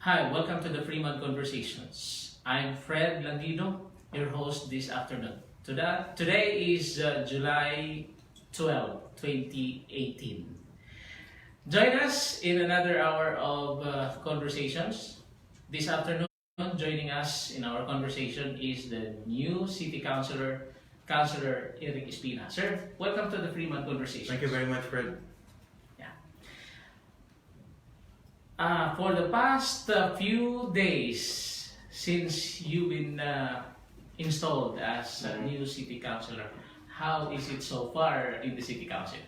Hi, welcome to the Freeman Conversations. I'm Fred Landido, your host this afternoon. Today is July 12, 2018. Join us in another hour of conversations. This afternoon, joining us in our conversation is the new City Councilor, Councilor Erik Espina. Sir, welcome to the Freeman Conversations. Thank you very much, Fred. For the past few days, since you've been installed as a new city councilor, how is it so far in the city council?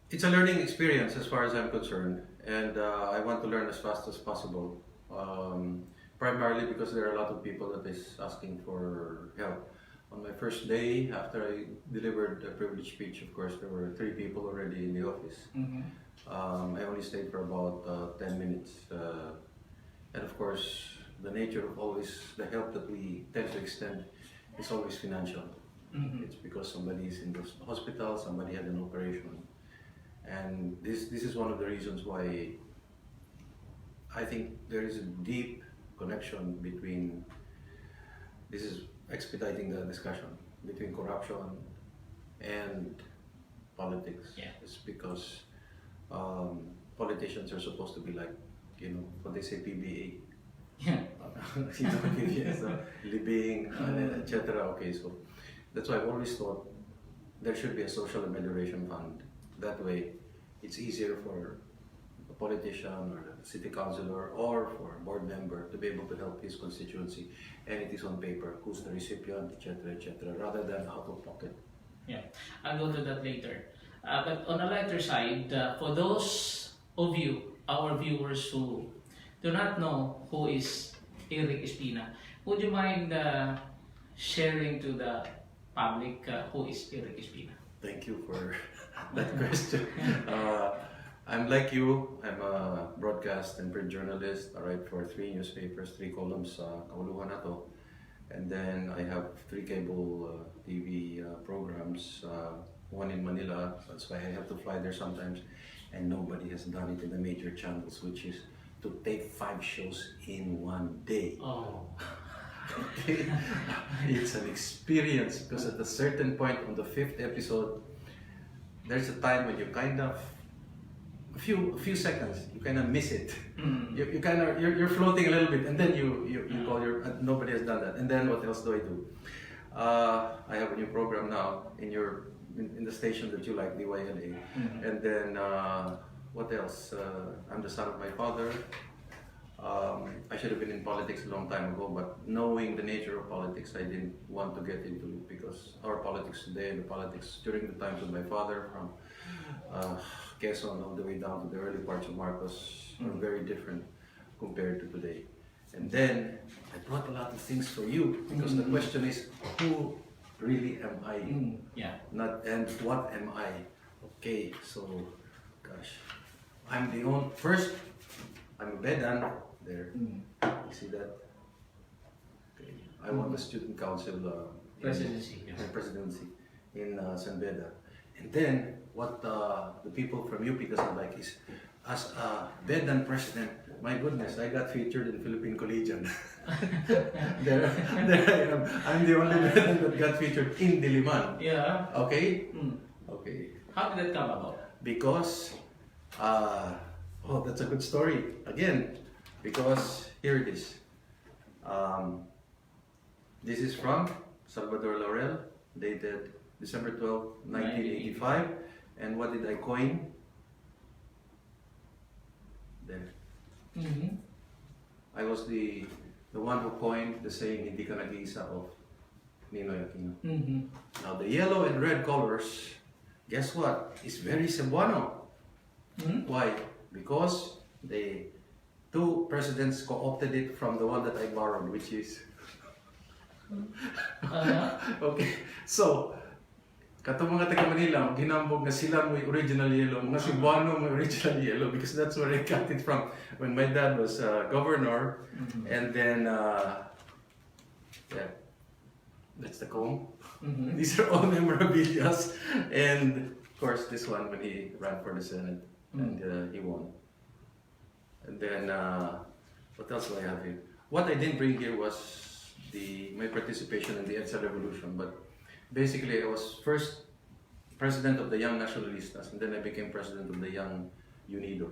It's a learning experience as far as I'm concerned, and I want to learn as fast as possible. Primarily because there are a lot of people that is asking for help. On my first day, after I delivered a privilege speech, of course, there were 3 people already in the office. Mm-hmm. I only stayed for about 10 minutes. And of course, the nature of always the help that we tend to extend is always financial. Mm-hmm. It's because somebody is in the hospital, somebody had an operation. And this is one of the reasons why I think there is a deep connection between, this is expediting the discussion, between corruption and politics. Yeah. It's because politicians are supposed to be like, what they say, PBA. Yeah. Yes, living, etc. Okay, so that's why I've always thought there should be a social amelioration fund. That way, it's easier for a politician or a city councilor or for a board member to be able to help his constituency, and it is on paper who's the recipient, etc., rather than out of pocket. Yeah, I'll go to that later. But on a lighter side, for those of you, our viewers who do not know who is Erik Espina, would you mind sharing to the public who is Erik Espina? Thank you for that question. I'm like you, I'm a broadcast and print journalist. I write for 3 newspapers, 3 columns, Kauluhan na to. And then I have 3 cable TV programs, 1 in Manila, that's why I have to fly there sometimes. And nobody has done it in the major channels, which is to take 5 shows in 1 day. Oh. It's an experience because at a certain point on the 5th episode, there's a time when you kind of, a few seconds, you kind of miss it. Mm. You're floating a little bit, and then you call your, nobody has done that. And then what else do I do? I have a new program now in the station that you like, DYLA. Mm-hmm. And then what else? I'm the son of my father. I should have been in politics a long time ago, but knowing the nature of politics, I didn't want to get into it because our politics today and the politics during the times of my father, from Quezon all the way down to the early parts of Marcos, are very different compared to today. And then I brought a lot of things for you because the question is, who really am I? Yeah. Not and what am I? Okay, so gosh, I'm the only first. I'm a Bedan there. You see that? Okay. I won the student council Presidency. presidency in San Beda. And then what the people from UP doesn't like is, as a Bedan president, my goodness, I got featured in Philippine Collegian. there I am. I'm the only Bedan that got featured in Diliman. Yeah. Okay? Mm. Okay. How did that come about? Because, oh, that's a good story. Again, because here it is. This is from Salvador Laurel, dated December 12, 1985. And what did I coin? There. Mm-hmm. I was the one who coined the saying, "Hindi ka nag-iisa" of Ninoy Aquino. Mm-hmm. Now the yellow and red colors, guess what? It's very Cebuano. Mm-hmm. Why? Because the 2 presidents co-opted it from the one that I borrowed, which is okay. So, katong mga taga Manila, ginambog na sila mo original yellow, mga Cebuano mo original yellow, because that's where I got it from when my dad was governor. And then, yeah, that's the comb. These are all memorabilias. And of course, this one when he ran for the Senate and he won. And then What else do I have here? What I didn't bring here was my participation in the EDSA revolution, but basically I was first president of the Young Nacionalistas, and then I became president of the Young Unido,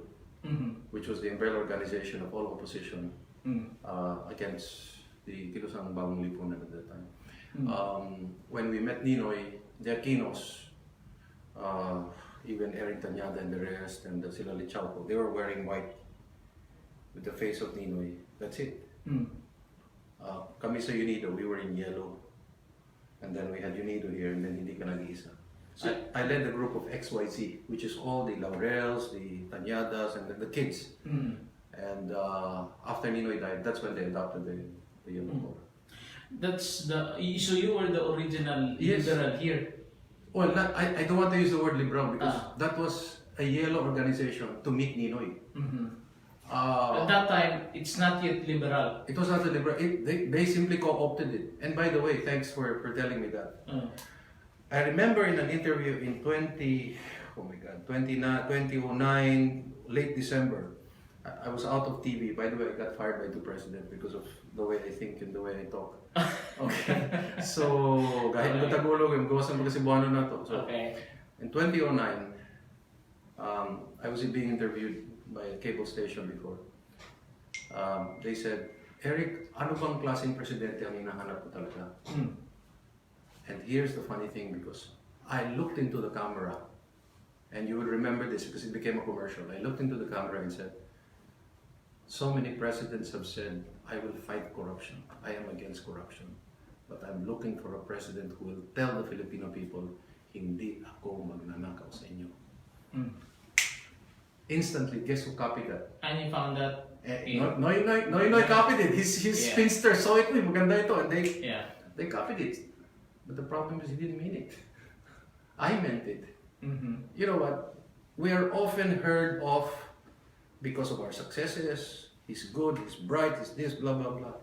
which was the umbrella organization of all opposition against the Kilusang Bagong Lipunan at that time. When we met Ninoy, the Aquinos, even Erik and the rest, and the sila Lichauco, they were wearing white with the face of Ninoy. That's it. Kami sa Unido, we were in yellow. And then we had Unido here, and then hindi ka nag-iisa. I led the group of XYZ, which is all the Laurels, the Tanyadas, and the kids. And after Ninoy died, that's when they adopted the yellow color. That's so you were the original liberal here. Well, I don't want to use the word liberal because that was a yellow organization to meet Ninoy. At that time, it's not yet liberal. It was not a liberal. They simply co-opted it. And by the way, thanks for telling me that. I remember in an interview in 2009, late December, I was out of TV. By the way, I got fired by the president because of the way I think and the way I talk. Okay. So, kahit ko Tagalog, yung gawasan mo kasi Cebuano na to. So, in 2009, I was being interviewed by a cable station before. They said, Erik, ano bang klaseng presidente ang hinahanap ko talaga? And here's the funny thing, because I looked into the camera, and you will remember this because it became a commercial. I looked into the camera and said, so many presidents have said, I will fight corruption. I am against corruption. But I'm looking for a president who will tell the Filipino people, hindi ako magnanakaw sa inyo. Instantly, guess who copied that? And you found that? Noy copied it. His spinster saw it. Uy, maganda ito. And they copied it. But the problem is he didn't mean it. I meant it. You know what? We are often heard of because of our successes. He's good, he's bright, he's this, blah, blah, blah.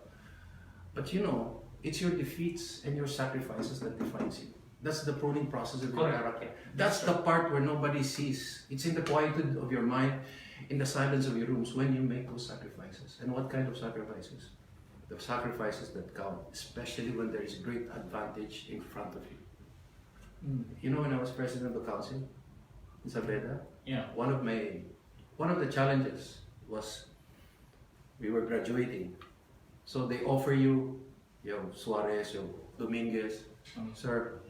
But you know, it's your defeats and your sacrifices that defines you. That's the pruning process of your character. That's the part where nobody sees. It's in the quietude of your mind, in the silence of your rooms, when you make those sacrifices. And what kind of sacrifices? The sacrifices that count, especially when there is great advantage in front of you. You know, when I was president of the council in Sabeda, one of the challenges was we were graduating. So they offer you, Suarez, Dominguez, sir,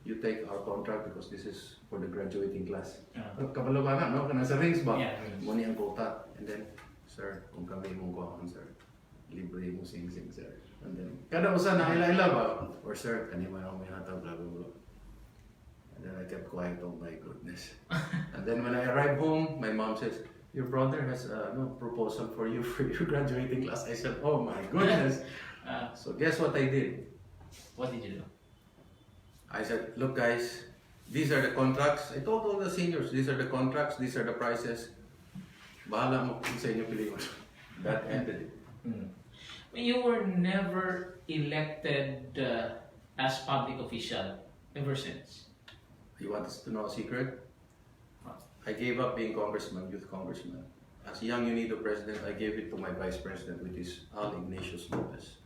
you take our contract because this is for the graduating class. Kabalo ka na, no? Nasa rings ba? Muni ang quota. And then, sir, kung kami mong kuhaan, sir, libre mo sing-sing, sir. And then, kada usa na ila-ila ba? Or sir, kanima ako may hataw, blah, blah, blah. And then I kept quiet, oh my goodness. And then when I arrived home, my mom says, your brother has a proposal for you for your graduating class. I said, oh my goodness. So guess what I did? What did you do? I said, look guys, these are the contracts. I told all the seniors, these are the contracts, these are the prices. Bahala mo kung sa inyo piliin. That ended it. You were never elected as public official ever since. You want us to know a secret? I gave up being youth congressman. As Young Unido president, I gave it to my vice president, which is Al Ignatius Lopez,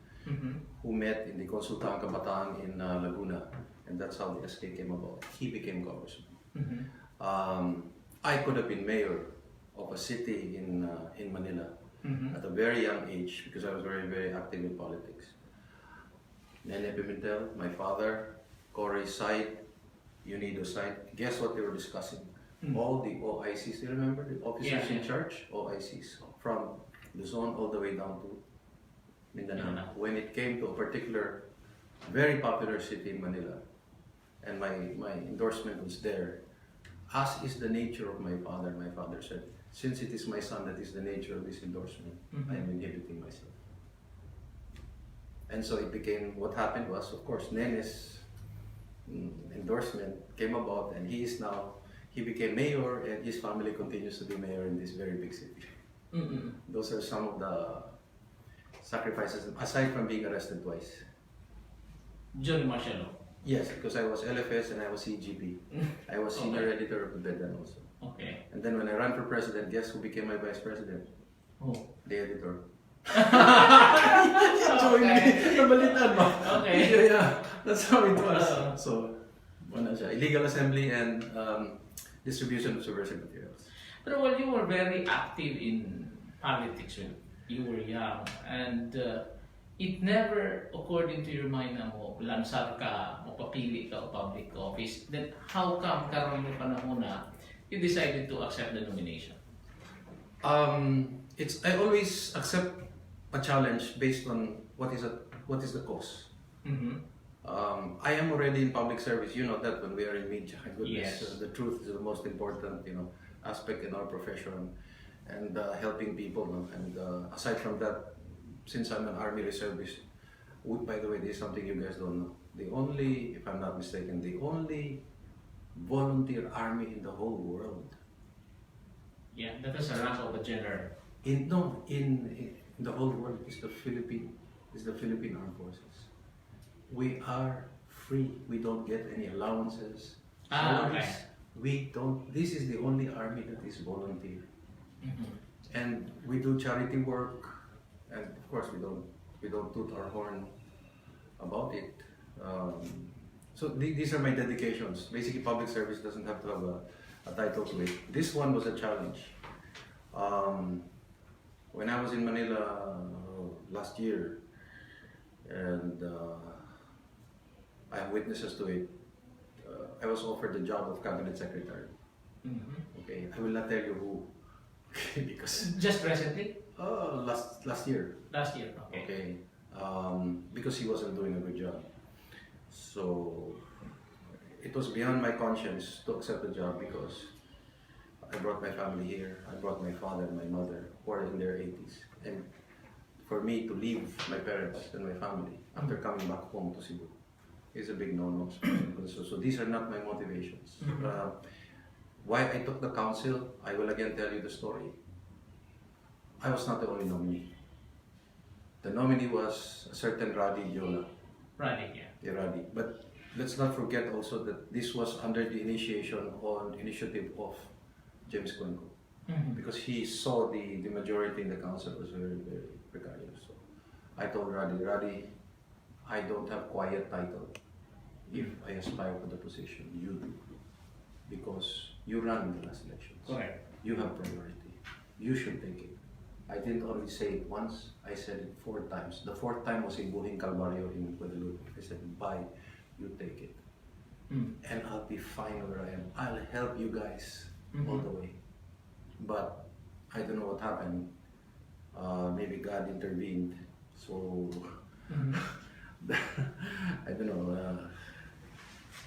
who met in the Consultang Kabataan in Laguna, and that's how the SK came about. He became congressman. I could have been mayor of a city in Manila at a very young age because I was very, very active in politics. Nene Pimentel, my father, Corey's side, Unido side, guess what they were discussing? All the OICs, you remember the officers in charge? OICs, from Luzon all the way down to Mindanao. When it came to a particular, very popular city in Manila, and my endorsement was there, as is the nature of my father said, since it is my son that is the nature of this endorsement, I am inhibiting myself. And so it became, what happened was, of course, Nene's endorsement came about, and he became mayor, and his family continues to be mayor in this very big city. Those are some of the sacrifices, aside from being arrested twice. Johnny Marcelo? Yes, because I was LFS and I was CGP. I was senior editor of the Bedan also. Okay. And then when I ran for president, guess who became my vice president? Oh. The editor. Join me. Nabalitan mo. Okay. Yeah. That's how it was. Oo. So, ano siya, illegal assembly and distribution of subversive materials. Pero while you were very active in politics when you were young, and it never occurred into your mind na mo, lansar ka, mapapili ka o public office, then how come karoon yung panahon na you decided to accept the nomination? I always accept a challenge based on what is the cause. Mm-hmm. I am already in public service. You know that when we are in media, goodness, Yes. the truth is the most important, aspect in our profession, and helping people. No? And aside from that, since I'm an army reservist, by the way, this is something you guys don't know. The only, if I'm not mistaken, the only volunteer army in the whole world. Yeah, that is a rank of a general. In the whole world is the Philippine Armed Forces. We are free. We don't get any allowances. salaries. Okay. We don't. This is the only army that is volunteer, Mm-hmm. and we do charity work, and of course we don't toot our horn about it. So these are my dedications. Basically, public service doesn't have to have a title to it. This one was a challenge. When I was in Manila last year, and I have witnesses to it, I was offered the job of cabinet secretary. Mm-hmm. Okay, I will not tell you who, because Just recently? last year. Last year, okay. Okay, because he wasn't doing a good job. So it was beyond my conscience to accept the job because I brought my family here. I brought my father and my mother who are in their 80s. And for me to leave my parents and my family after coming back home to Cebu is a big no-no. So these are not my motivations. Mhm. Why I took the council, I will again tell you the story. I was not the only nominee. The nominee was a certain Radi Jola. Right, yeah. Iradi. But let's not forget also that this was under the initiative of James Cuenco, Mm-hmm. because he saw the majority in the council was very, very precarious. So I told Radi, I don't have quiet title if I aspire for the position. You do. Because you ran in the last elections. Correct. You have priority. You should take it. I didn't only say it once, I said it 4 times. The 4th time was in Buhing Calvario in Guadalupe. I said, bye, you take it. Mm. And I'll be fine where I am. I'll help you guys all the way. But I don't know what happened. Maybe God intervened. So Mm-hmm. I don't know.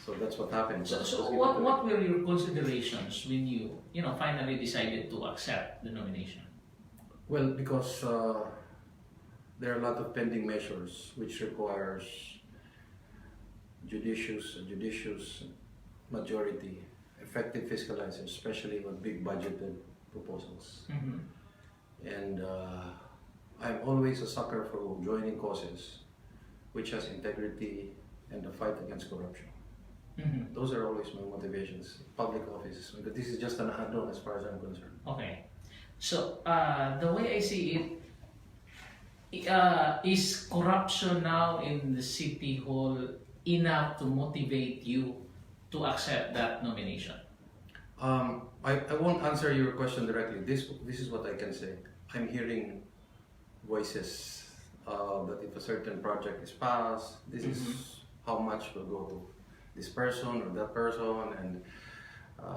So that's what happened. So what were your considerations when you finally decided to accept the nomination? Well, because there are a lot of pending measures which requires judicious majority, effective fiscalization, especially with big budgeted proposals. Mm-hmm. And I'm always a sucker for joining causes which has integrity and the fight against corruption. Mm-hmm. Those are always my motivations. Public office, but this is just an add-on as far as I'm concerned. Okay. So the way I see it, is corruption now in the city hall enough to motivate you to accept that nomination? I won't answer your question directly. This is what I can say. I'm hearing voices that if a certain project is passed, this is how much will go to this person or that person, and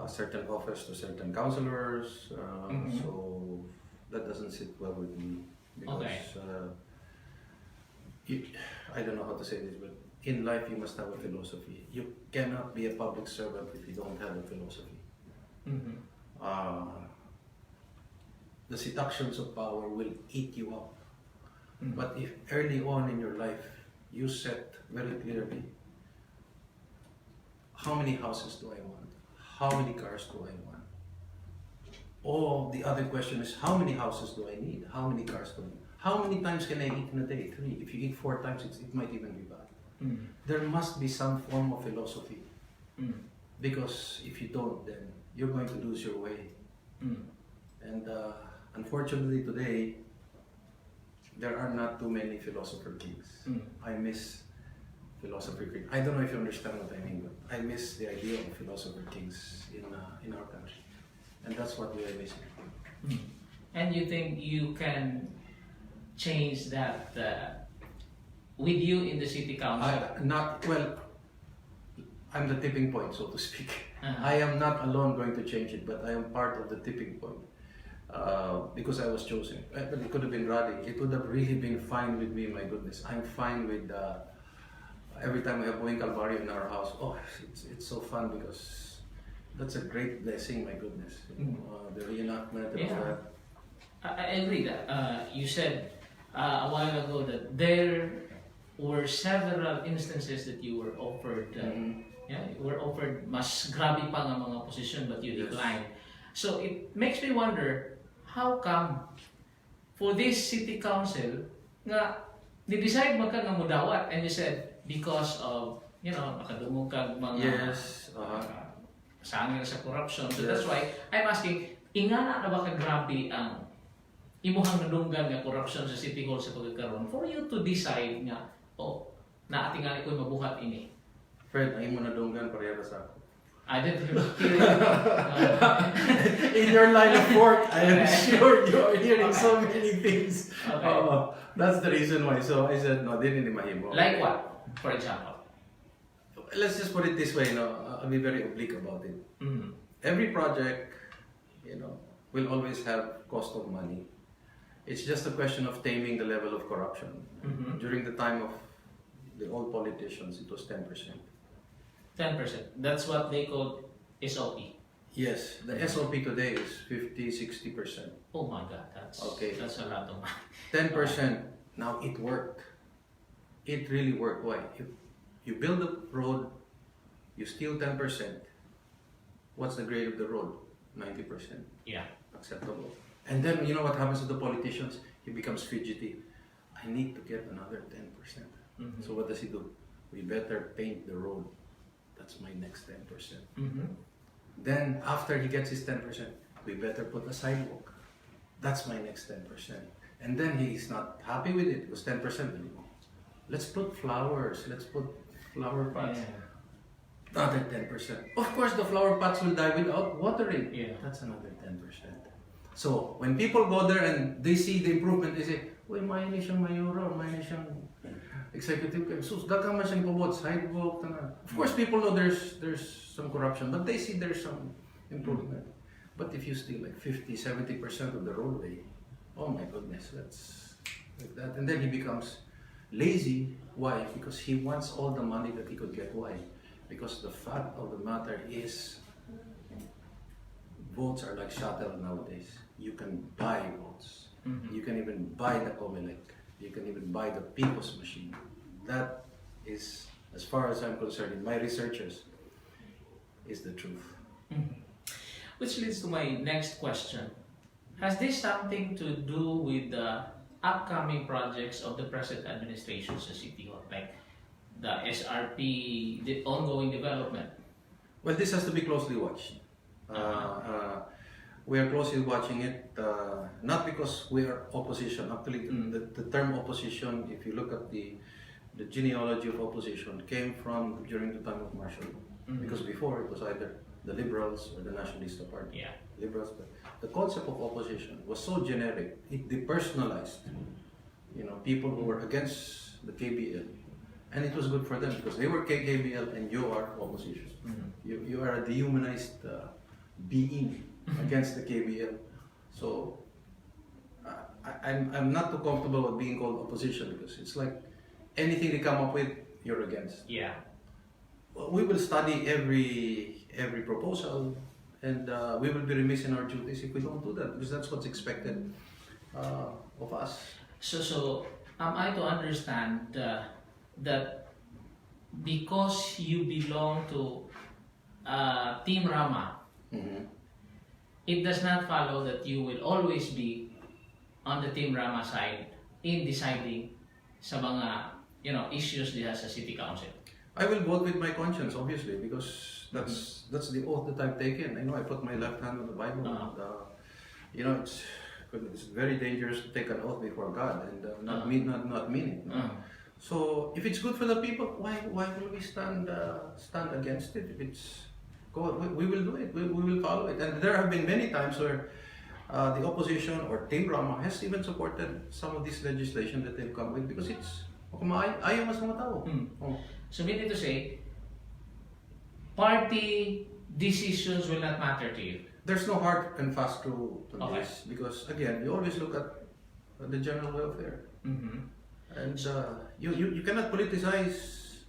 certain office to certain councilors. So that doesn't sit well with me because I don't know how to say this, but in life you must have a philosophy. You cannot be a public servant if you don't have a philosophy. Mm-hmm. The seductions of power will eat you up. Mm-hmm. But if early on in your life you set very clearly, how many houses do I want? How many cars do I want? Or the other question is, how many houses do I need? How many cars do I need? How many times can I eat in a day? 3. If you eat 4 times, it might even be bad. Mm-hmm. There must be some form of philosophy. Mm-hmm. Because if you don't, then you're going to lose your way. Mm-hmm. And unfortunately today, there are not too many philosopher kings. Mm. I miss philosopher king. I don't know if you understand what I mean, but I miss the idea of philosopher kings in our country, and that's what we are missing. Mm. And you think you can change that with you in the city council? I'm the tipping point, so to speak. Uh-huh. I am not alone going to change it, but I am part of the tipping point. Because I was chosen. But it could have been Roddy. It would have really been fine with me, my goodness. I'm fine with every time we have Bueng Calvario in our house. Oh, it's so fun because that's a great blessing, my goodness. The reenactment of that. I agree that you said a while ago that there were several instances that you were offered you were offered mas grabe pa nga mga position but you declined. So it makes me wonder, how come for this city council nga ni-decide mo ka nga mudawat and you said because of nakadungog kag mga sangil sa corruption. So that's why I'm asking, ingana na ba ka grabe ang imuhang nadunggan nga corruption sa City Hall sa pagkakaroon for you to decide nga naatingali ko mabuhat ini? Fred, ay mo nadunggan pareha sa ako. I didn't hear In your line of work, I am sure you are hearing so many things. Okay. That's the reason why. So I said, no, didn't mahimo. Like what, for example? Let's just put it this way, I'll be very oblique about it. Mm-hmm. Every project, will always have cost of money. It's just a question of taming the level of corruption. Mm-hmm. During the time of the old politicians, it was 10%. 10%. That's what they call SOP. Yes, the SOP today is 50-60%. Oh my God, that's a lot of money. 10%. Now it worked. It really worked. Why? If you build a road, you steal 10%. What's the grade of the road? 90%. Yeah. Acceptable. And then you know what happens to the politicians? He becomes fidgety. I need to get another 10%. Mm-hmm. So what does he do? We better paint the road. That's my next 10%. Mm-hmm. Then after he gets his 10%, we better put a sidewalk. That's my next 10%. And then he's not happy with it. It was 10% anymore. Let's put flowers. Let's put flower pots. Yeah. Another 10%. Of course, the flower pots will die without watering. Yeah. That's another 10%. So when people go there and they see the improvement, they say, "Uy, may ni siyang mayora, may ni siyang executive. So daghan man siyang pabot, sidewalk." Of course, people know there's some corruption, but they see there's some improvement. But if you steal like 50-70% of the roadway, oh my goodness, that's like that. And then he becomes lazy. Why? Because he wants all the money that he could get. Why? Because the fact of the matter is, votes are like shuttle nowadays. You can buy votes. Mm-hmm. You can even buy the Comelec. You can even buy the People's Machine. That is, as far as I'm concerned, in my researchers, is the truth. Mm-hmm. Which leads to my next question. Has this something to do with the upcoming projects of the present administration sa City Hall? Like the SRP, the ongoing development? Well, this has to be closely watched. We are closely watching it, not because we are opposition. Actually, the term opposition, if you look at the genealogy of opposition, came from during the time of Marshall. Because before it was either the Liberals or the Nationalista Party. Yeah. Liberals, but the concept of opposition was so generic, it depersonalized, people who were against the KBL. And it was good for them because they were KBL and you are opposition. Mm-hmm. You are a dehumanized being against the KBL. So I'm not too comfortable with being called opposition because it's like anything they come up with, you're against. Yeah. We will study every proposal, and we will be remiss in our duties if we don't do that, because that's what's expected of us. So am I to understand that because you belong to Team Rama, it does not follow that you will always be on the Team Rama side in deciding sa mga issues diha sa City Council? I will vote with my conscience, obviously, because that's the oath that I've taken. I know I put my left hand on the Bible, and it's very dangerous to take an oath before God and not mean it. No? So if it's good for the people, why will we stand against it? If it's we will do it. We will follow it. And there have been many times where the opposition or Team Rama has even supported some of this legislation that they've come with because it's ayaw mas mga tao. So meaning to say, party decisions will not matter to you. There's no hard and fast rule to this because again, you always look at the general welfare, and you cannot politicize,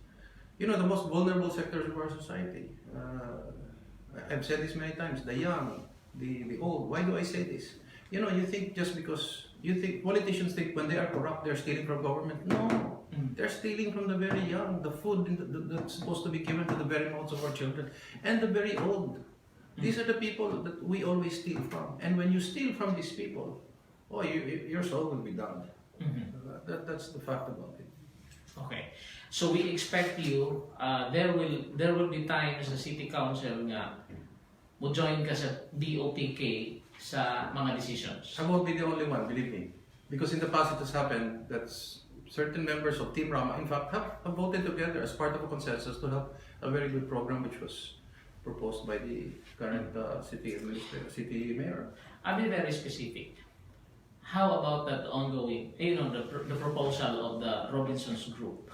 the most vulnerable sectors of our society. I've said this many times: the young, the old. Why do I say this? You think just because you think politicians think when they are corrupt, they're stealing from government. No. They're stealing from the very young, the food that's supposed to be given to the very mouths of our children, and the very old. These are the people that we always steal from. And when you steal from these people, your soul will be damned. That's the fact about it. Okay. So we expect you, there will be times sa City Council nga mo join ka sa DOPK sa mga decisions. I won't be the only one, believe me. Because in the past it has happened that certain members of Team Rama, in fact, have voted together as part of a consensus to have a very good program which was proposed by the current city mayor. I'll be very specific. How about that ongoing, the proposal of the Robinson's group?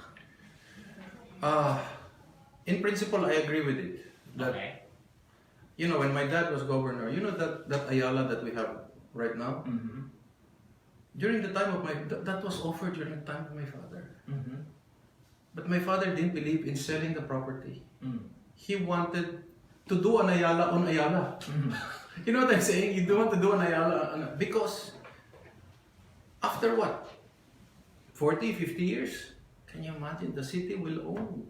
In principle, I agree with it. That, when my dad was governor, that Ayala that we have right now, during the time of that was offered during the time of my father. But my father didn't believe in selling the property. He wanted to do an Ayala on Ayala. You know what I'm saying? You don't want to do an Ayala because after what? 40, 50 years? Can you imagine? The city will own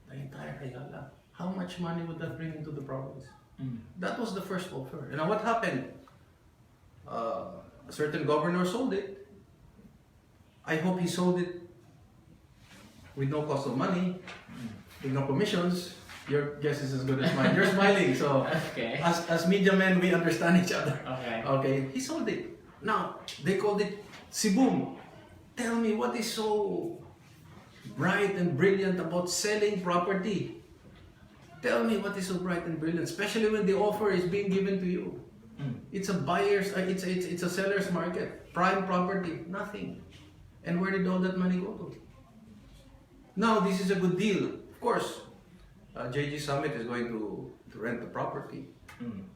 the entire Ayala. How much money would that bring into the province? That was the first offer. And now what happened? A certain governor sold it. I hope he sold it with no cost of money, with no commissions. Your guess is as good as mine. You're smiling, so as media men, we understand each other. Okay, he sold it. Now, they called it Cebu. Tell me, what is so bright and brilliant about selling property? Tell me what is so bright and brilliant, especially when the offer is being given to you. It's a it's a seller's market. Prime property, nothing. And where did all that money go to? Now, this is a good deal. Of course, JG Summit is going to rent the property.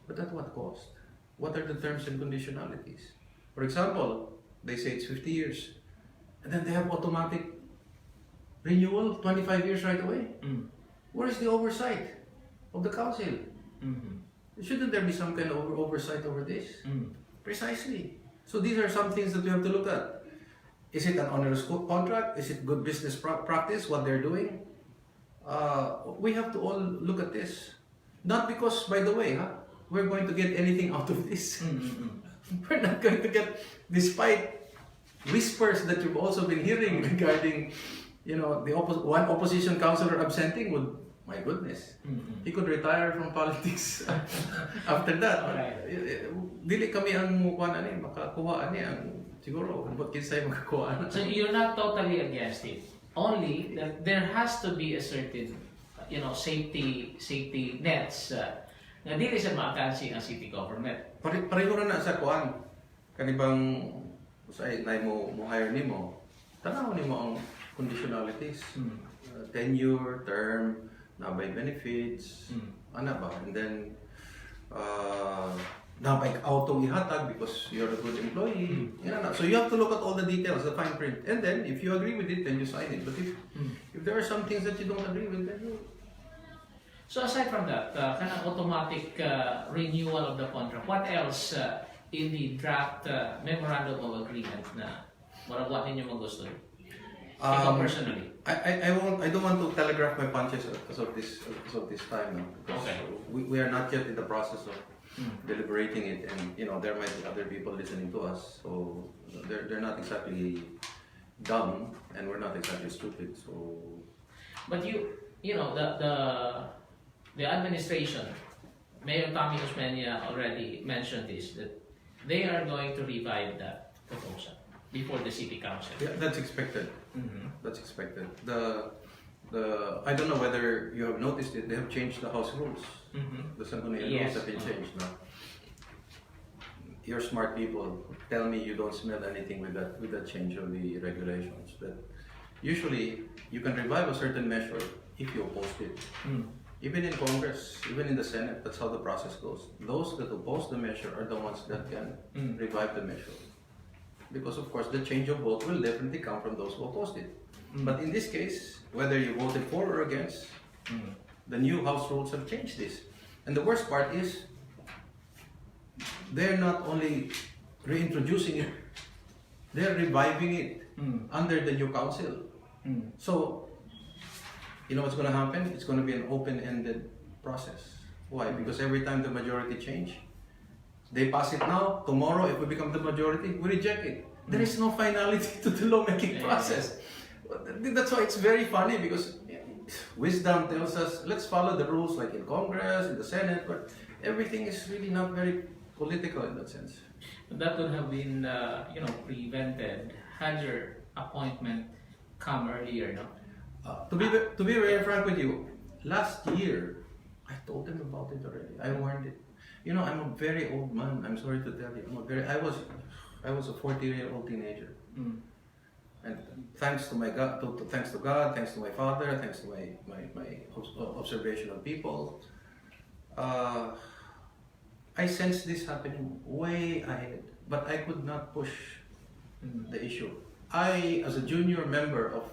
But at what cost? What are the terms and conditionalities? For example, they say it's 50 years. And then they have automatic renewal, 25 years right away. Where is the oversight of the council? Shouldn't there be some kind of oversight over this? Precisely. So these are some things that we have to look at. Is it an onerous contract? Is it good business practice, what they're doing? We have to all look at this. Not because, by the way, we're going to get anything out of this. We're not going to get, despite whispers that you've also been hearing regarding, one opposition councilor absenting would, my goodness, he could retire from politics after that. Dili kami ang makakuhaan niya. Siguro, but kinsay makakuhaan. So you're not totally against it. Only that there has to be a certain, safety nets na dili sa makakansi ang city government. Pareho na sa kuan. Kanibang usay nay mo hire nimo. Tanaw nimo ang conditionalities. Tenure, term, nabay benefits, ana ba? And then nabay auto ihatag because you're a good employee. So you have to look at all the details, the fine print. And then if you agree with it, then you sign it. But if there are some things that you don't agree with, then you... So aside from that, kind of automatic renewal of the contract, what else in the draft memorandum of agreement na what ninyo magusto? Ikaw personally. I don't want to telegraph my punches as of this time. Because we are not yet in the process of deliberating it, and there might be other people listening to us, so they're not exactly dumb, and we're not exactly stupid. So, but the administration, Mayor Tommy Osmeña already mentioned this, that they are going to revive that proposal before the city council. Yeah, that's expected. Mhm. That's expected. I don't know whether you have noticed it. They have changed the house rules. Mhm. The Sangguniang Yes. rules have been changed now. You're smart people. Tell me you don't smell anything with that change of the regulations. That usually you can revive a certain measure if you oppose it. Mm. Even in Congress, even in the Senate, that's how the process goes. Those that oppose the measure are the ones that can revive the measure. Because of course the change of vote will definitely come from those who opposed it. But in this case, whether you voted for or against, the new House rules have changed this. And the worst part is, they're not only reintroducing it, they're reviving it under the new council. So, you know what's going to happen? It's going to be an open-ended process. Why? Because every time the majority change, they pass it now, tomorrow if we become the majority, we reject it. There is no finality to the lawmaking process. That's why it's very funny, because wisdom tells us, let's follow the rules like in Congress, in the Senate, but everything is really not very political in that sense. That would have been, prevented had your appointment come earlier, no? To be very frank with you, last year I told them about it already. I warned it. You know, I'm a very old man. I'm sorry to tell you. I was a 40-year-old teenager, and thanks to my God, thanks to God, thanks to my father, thanks to my observation of people, I sensed this happening way ahead, but I could not push the issue. I, as a junior member of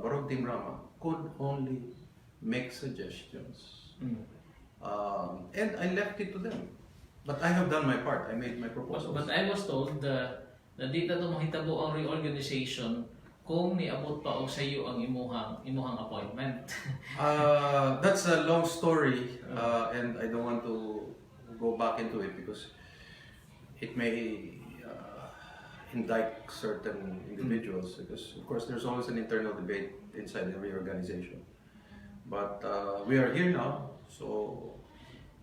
Barog Team Rama, could only make suggestions. And I left it to them. But I have done my part. I made my proposals. But I was told na di na mahitabo ang reorganization kung niabot pa og sa iyo ang imuhang appointment. That's a long story, and I don't want to go back into it because it may indict certain individuals, because of course there's always an internal debate inside every organization. But we are here now, so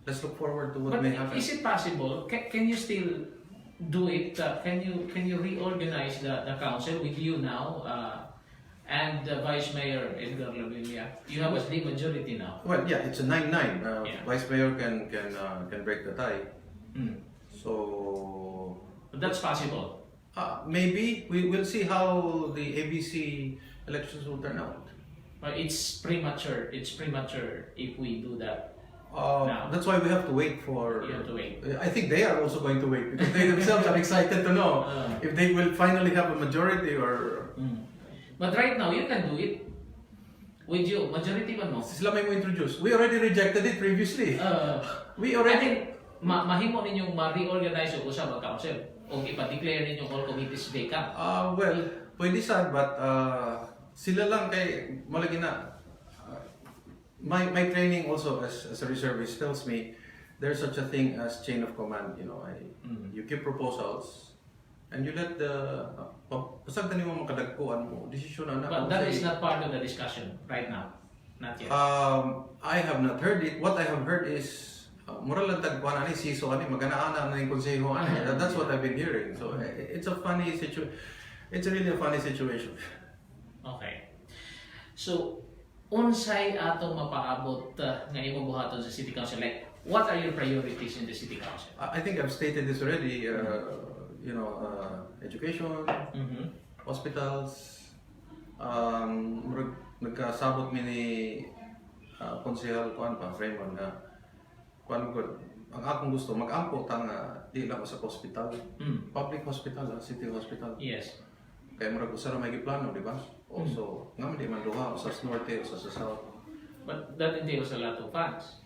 let's look forward to what But may happen. is it possible? Can you still do it? Can you reorganize the council with you now and Vice Mayor Edgar Lavilla? You have a big majority now. Well, yeah, it's a 9-9. Yeah. Vice Mayor can break the tie. So But that's possible. maybe we will see how the ABC elections will turn out. But it's premature. It's premature if we do that. No. That's why we have to wait for. You have to wait. I think they are also going to wait because they themselves are excited to know if they will finally have a majority or. But right now you can do it. With you, majority ba no? Sila may mo introduce. We already rejected it previously. We I already. think mahimo ninyong ma-reorganize yung usab ang council o ipa-declare ninyong all committees vacant. Well, pwede sad, but sila lang kay malagi na. My training also as a reservist tells me there's such a thing as chain of command. You know, you give proposals and you let the pasag tani mo makadagkuan mo desisyon na. But that is not part of the discussion right now. Not yet. I have not heard it. What I have heard is moral lang tagkuan ani siso ani magana-ana na yung konseho ani. That's what I've been hearing. So it's a funny situation. It's really a funny situation. Okay. So unsay ato mapaabot nga imong buhaton sa City Council? Like, what are your priorities in the City Council? I think I've stated this already. Education, hospitals. Nagkasabot mi ni konsehal Freeman na ang akong gusto mag-ampo tanga di lang sa hospital, public hospital, city hospital. Yes. Kaya murag usa ra may giplano, di ba? Also, nga man di man duha sa norte o sa south. But that entails a lot of funds.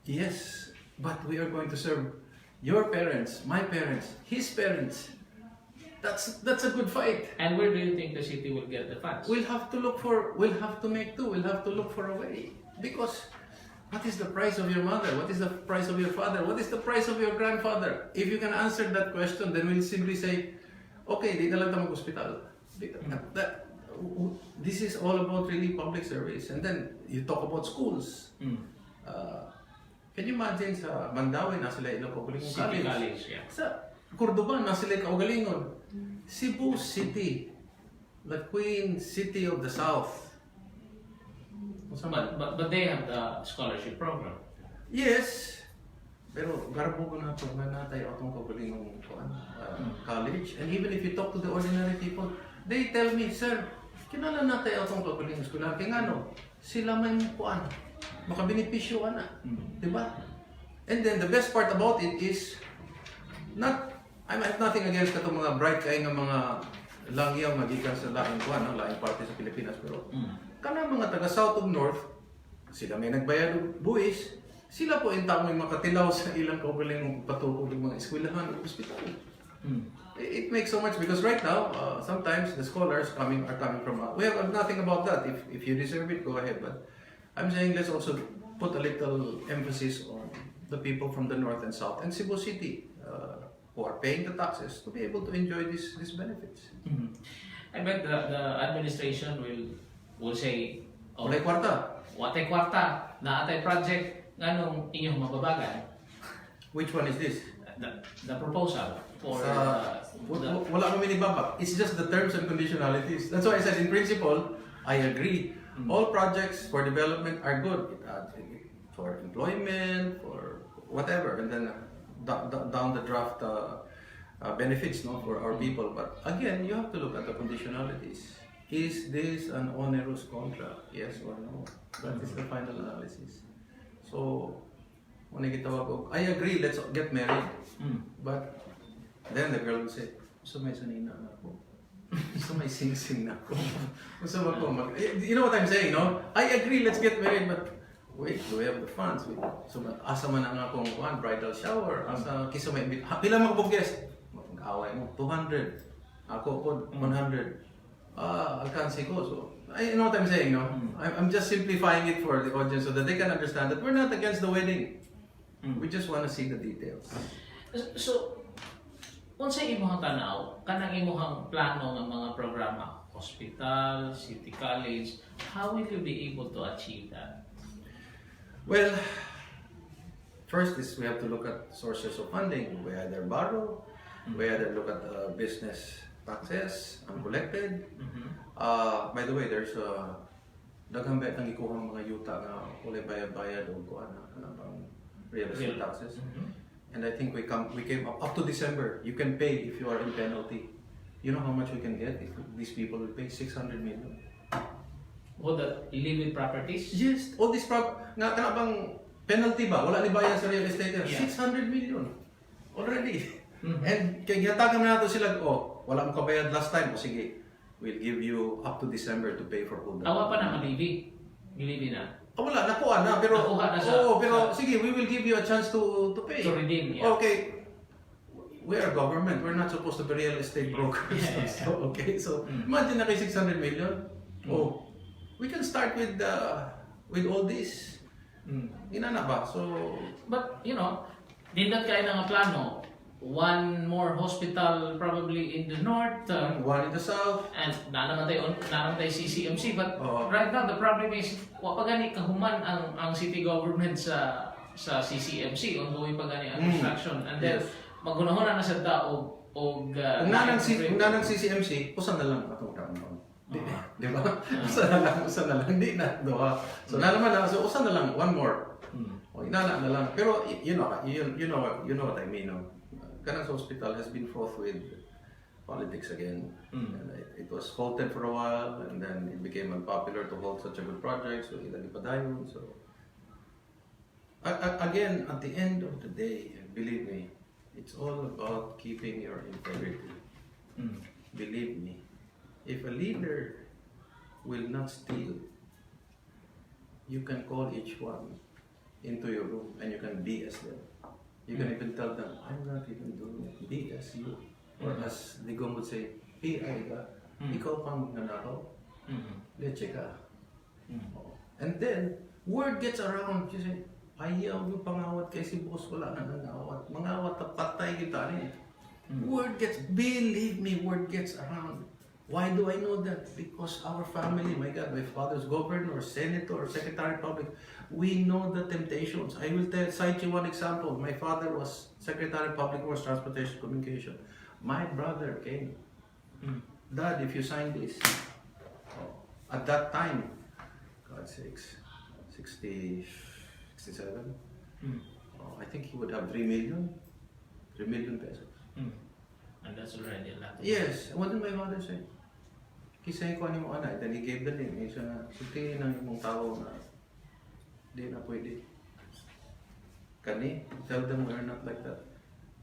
Yes, but we are going to serve your parents, my parents, his parents. That's a good fight. And where do you think the city will get the funds? We'll have to make do. We'll have to look for a way. Because what is the price of your mother? What is the price of your father? What is the price of your grandfather? If you can answer that question, then we'll simply say, okay, di na lang tayo mag-hospital. This is all about really public service. And then you talk about schools. Can you imagine sa Mandawi na sila ilang public City college? college, yeah. Cordoba, nasa sila kaugalingon. Cebu City, the Queen City of the South. But they have the scholarship program. Yes, pero garbo ko na ito nga natay atong kaugalingong college. And even if you talk to the ordinary people, they tell me, sir, kinala natay atong kaugalingong eskwelahan. Kaya nga no, sila may kuan, makabenepisyo ka na. Diba? And then the best part about it is, I have nothing against katong mga bright kay nga mga langyaw magikan sa laing kuan, laing parte sa Pilipinas, pero kanang mga taga South ug North, sila may nagbayad og buwis, sila po intang may makatilaw sa ilang kaugalingong patukod ng mga eskwelahan ug ospital. It makes so much because right now, sometimes the scholars are coming from. We have nothing about that. If you deserve it, go ahead. But I'm saying let's also put a little emphasis on the people from the north and south and Cebu City who are paying the taxes to be able to enjoy these benefits. I bet the administration will say, Walay kwarta. Watay kwarta na atay project nganong inyong mababagan. Which one is this? The proposal for wala kami ibaba. It's just the terms and conditionalities. That's why I said in principle, I agree. All projects for development are good. For employment, for whatever, and then down the draft benefits for our people. But again, you have to look at the conditionalities. Is this an onerous contract? Yes or no? That is the final analysis. So, I agree, let's get married. But then the girl will say, so may sanina na ako. So may sing-sing na ako. You know what I'm saying, no? I agree, let's get married, but wait, do we have the funds? So, asa man ang akong bridal shower, asa kisa may pila mga guest? Mag-away mo, 200. Ako po, 100. Alkansi ko. So, you know what I'm saying, no? I'm just simplifying it for the audience so that they can understand that we're not against the wedding. We just want to see the details. So, kung sa imong tanaw, kanang imong plano ng mga programa, hospital, city college, how will you be able to achieve that? Well, first is we have to look at sources of funding. We either borrow, we either look at business taxes, uncollected. By the way, there's daghang bet ang ikuhang mga yuta nga ulay bayad-bayad o kuan na bang real estate taxes. And I think we came up to December. You can pay if you are in penalty. You know how much we can get if these people will pay 600 million. All the live-in properties? Yes, all this nga bang penalty ba? Wala ni bayan sa real estate. Yeah. 600 million already. And kaya giyatagan na nato sila, wala mo kabayad last time. O sige, we'll give you up to December to pay for all that. Awa pa na malibi. Gilibi na. Wala, nakuha na. Pero, nakuha na sa, pero sige, we will give you a chance to pay. To redeem, yeah. Okay. We are government. We're not supposed to be real estate brokers. So, okay, so imagine na kay 600 million. We can start with all this. Inana ba? So, but you know, dindat kayo ng plano. One more hospital probably in the north. One in the south. And naman tayo CCMC. But right now, the problem is, wapagani kahuman ang city government sa CCMC. Ongoing pagani ang construction. And then, magunahon na sa tao og kung nanang CCMC, usan na lang atong taon. Di ba? Usan na lang. Hindi na. So, nalaman na. So, usan na lang. One more. Inana na lang. Pero, you know what I mean, no? Kanang hospital has been fraught with politics again. And it was halted for a while, and then it became unpopular to hold such a good project, so ilang ipadayon. So, again, at the end of the day, believe me, it's all about keeping your integrity. Believe me, if a leader will not steal, you can call each one into your room and you can BS them. You can even tell them, I'm not even doing it. BS you. Or as Digong would say, PI ka. Ikaw pang magnanakaw. Leche ka. And then, word gets around. You say, ayaw yung pangawat kay si boss, wala na nangawat. Mangawat na patay kita rin. Word gets, believe me, word gets around. Why do I know that? Because our family, my God, my father's governor, senator, or secretary of public, we know the temptations. I will cite you one example. My father was secretary of public works, transportation, communication. My brother came. Dad, if you sign this, at that time, God's sakes, 60, 67, I think he would have 3 million pesos. And that's already a lot. Yes, what did my father say? Kisay ko ano mo anay, then he gave the name. He said, suti ng imong tao na di na pwede. Kani, tell them we're not like that.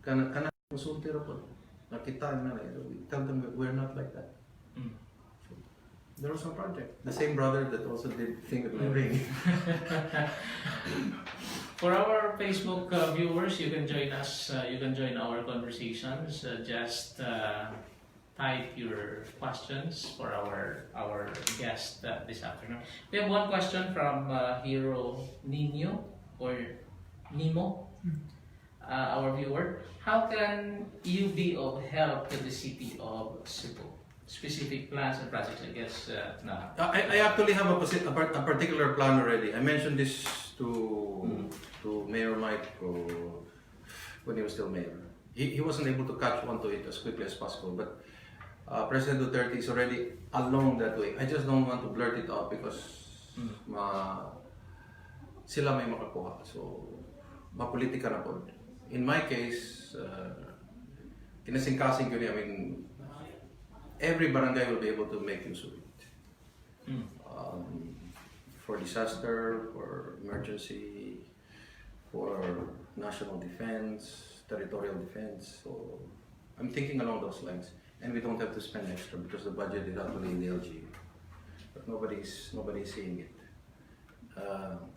Kana musulti ra po. Nakita na tell them we're not like that. So, there was some project. The same brother that also did thing with my ring. For our Facebook viewers, you can join us. You can join our conversations. Just type your questions for our guest this afternoon. We have one question from Hero Nino or Nemo, our viewer. How can you be of help to the city of Cebu? Specific plans and projects, I guess. I actually have a particular plan already. I mentioned this to Mayor Mike when he was still mayor. He wasn't able to catch on to it as quickly as possible, but President Duterte is already along that way. I just don't want to blurt it out because sila may makakuha. So, mapolitika na po. In my case, kinasingkasing ko niya, I mean, every barangay will be able to make use of it. For disaster, for emergency, for national defense, territorial defense. So I'm thinking along those lines. And we don't have to spend extra because the budget is actually in the LGU. But nobody's seeing it.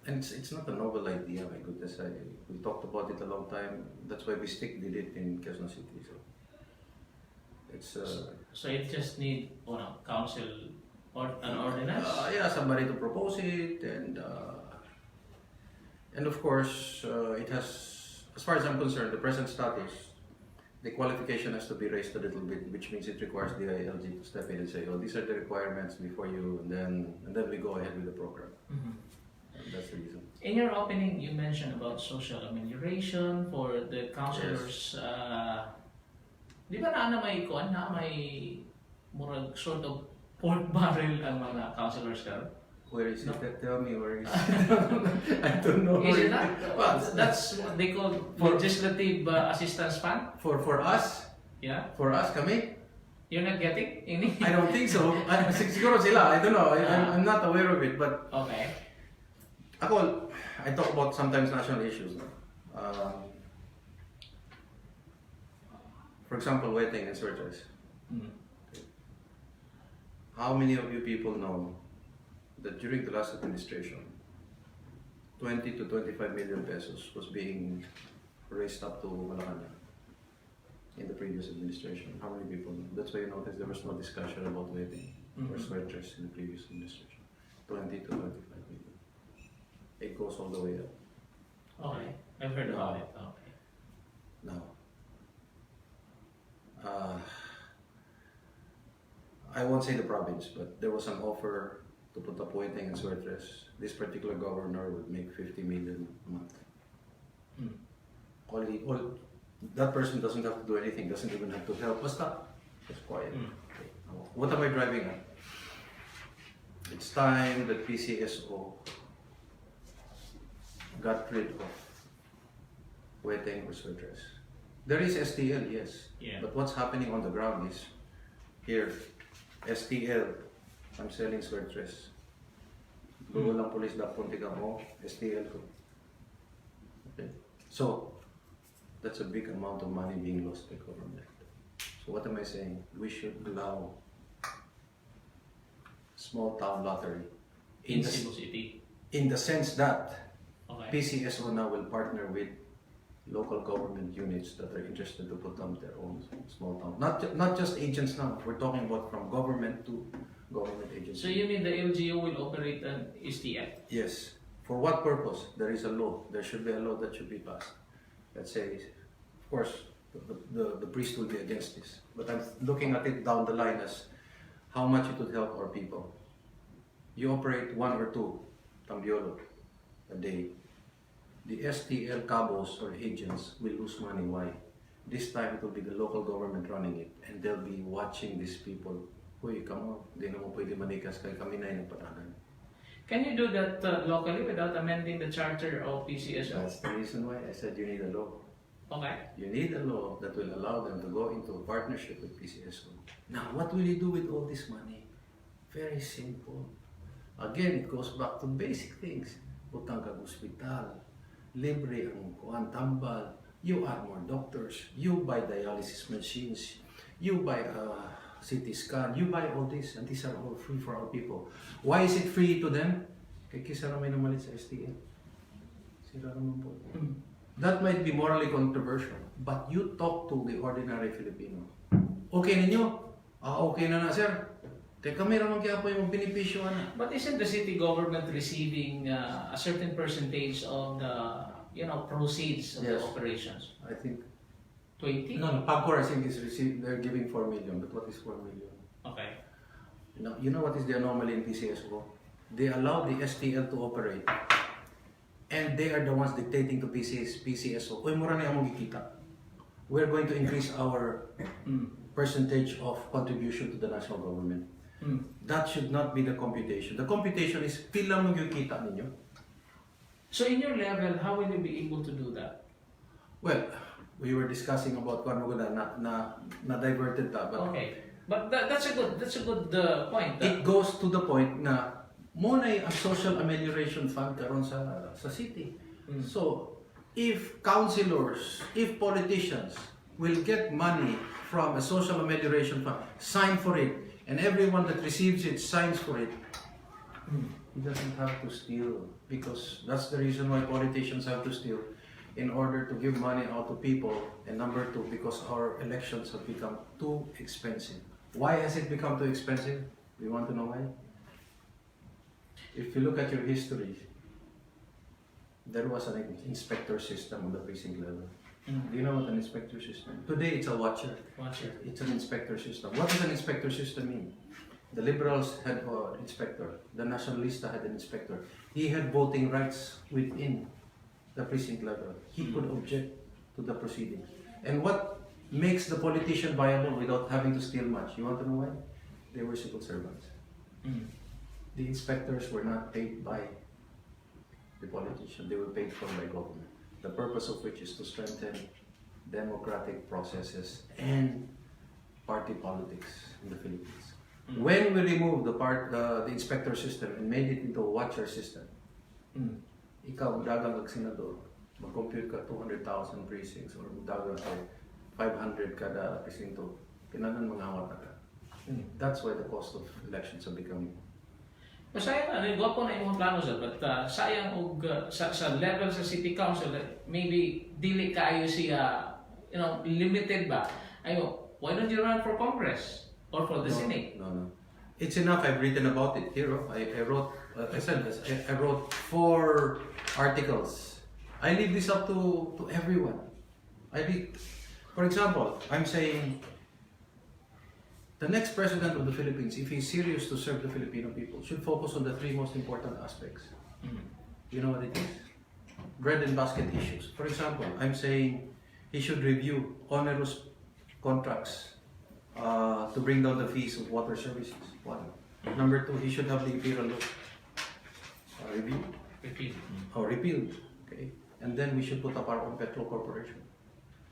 And it's not a novel idea, my goodness. We talked about it a long time. That's why we did it in Quezon City. So it's so it just need council or an ordinance. Yeah, somebody to propose it, and of course it has, as far as I'm concerned, the present status, the qualification has to be raised a little bit, which means it requires the ILG to step in and say, oh, these are the requirements before you, and then we go ahead with the program. And that's the reason. In your opening, you mentioned about social amelioration for the councilors. Yes. Di ba may murag sort of pork barrel ang mga councilors karon? Where is it? Tell me where is it? I don't know. Is it not? Well, that's what they call legislative assistance fund. For us? Yeah. For us, kami? You're not getting any? I don't think so. Siguro sila. I don't know. I'm not aware of it, but okay. Ako, I talk about sometimes national issues. For example, wedding and surgeries. How many of you people know that during the last administration, 20 to 25 million pesos was being raised up to Malacanang in the previous administration? How many people know? That's why you notice there was no discussion about wedding or surgeries in the previous administration. 20 to 25 million. It goes all the way up. Okay, I've heard about it. Okay. Now, I won't say the province, but there was an offer to put up wedding and surgeries. This particular governor would make 50 million a month. All that person doesn't have to do anything, doesn't even have to help. Basta, just quiet. Okay. What am I driving at? It's time that PCSO got rid of wedding or surgeries. There is STL, yes. Yeah. But what's happening on the ground is, here, STL, I'm selling surgeries. Gulo lang police da punti ka mo, STL ko. Okay. So, that's a big amount of money being lost by government. So what am I saying? We should allow small town lottery In Cebu City. in the sense that Okay. PCSO now will partner with local government units that are interested to put on their own small town. Not just agents now. We're talking about from government to government agencies. So you mean the LGU will operate an STF? Yes. For what purpose? There is a law. There should be a law that should be passed. Let's say, of course, the priest will be against this. But I'm looking at it down the line as how much it would help our people. You operate 1 or 2 tambiolo a day. The STL cabos or agents will lose money. Why? This time it will be the local government running it, and they'll be watching these people. Uy, come on, di na mo pwede manikas kay kami na yung nagpatagan. Can you do that locally without amending the charter of PCSO? That's the reason why I said you need a law. Okay. You need a law that will allow them to go into a partnership with PCSO. Now, what will you do with all this money? Very simple. Again, it goes back to basic things. Utang kag ospital, libre ang kuan tambal, you add more doctors, you buy dialysis machines, you buy CT scan, you buy all this, and these are all free for our people. Why is it free to them? Kaya kisa na may namalit sa STL. Sira naman po. That might be morally controversial, but you talk to the ordinary Filipino. Okay ninyo? Okay na sir. Kaya kami naman kaya po yung benepisyo na. But isn't the city government receiving a certain percentage of the proceeds of the Yes. operations? I think 20? no, Pagcor I think is received. They're giving 4 million. But what is 4 million? Okay. You know what is the anomaly in PCSO? They allow the STL to operate, and they are the ones dictating to PCSO. Uy, mura na yung gikita. We're going to increase our percentage of contribution to the national government. That should not be the computation. The computation is pila mo yung kita ninyo. So in your level, how will you be able to do that? Well, we were discussing about kung ano na diverted ta, but Okay. But that's a good point. it goes to the point na muna ang social amelioration fund karon sa city. So, if councilors, if politicians will get money from a social amelioration fund, sign for it, and everyone that receives it signs for it, he doesn't have to steal, because that's the reason why politicians have to steal, in order to give money out to people, and number 2, because our elections have become too expensive. Why has it become too expensive? We want to know why? If you look at your history, there was an inspector system on the precinct level. Do you know what an inspector system? Today it's a watcher. Watcher. It's an inspector system. What does an inspector system mean? The Liberals had an inspector. The Nacionalista had an inspector. He had voting rights within the precinct level. He could object to the proceedings. And what makes the politician viable without having to steal much? You want to know why? They were civil servants. The inspectors were not paid by the politician. They were paid for by government. The purpose of which is to strengthen democratic processes and party politics in the Philippines. When we removed the inspector system and made it into a watcher system, ikaw, dagang kag senador, mag-compute ka 200,000 precincts or dagang ka 500 kada presinto, kinanan mga awat na ka. That's why the cost of elections are becoming. Sayang, gwapo na yung mga plano sir, but sayang og sa level sa city council, maybe dili kaayo siya, limited ba? Ayo, why don't you run for Congress or for the Senate? No. It's enough. I've written about it here. I wrote. I said this. I wrote 4 articles. I leave this up to everyone. For example, I'm saying the next president of the Philippines, if he's serious to serve the Filipino people, should focus on the 3 most important aspects. You know what it is? Bread and basket issues. For example, I'm saying he should review onerous contracts to bring down the fees of water services. 1. Number 2, he should have the imperial law reviewed or repealed. Okay, and then we should put up our own petrol corporation.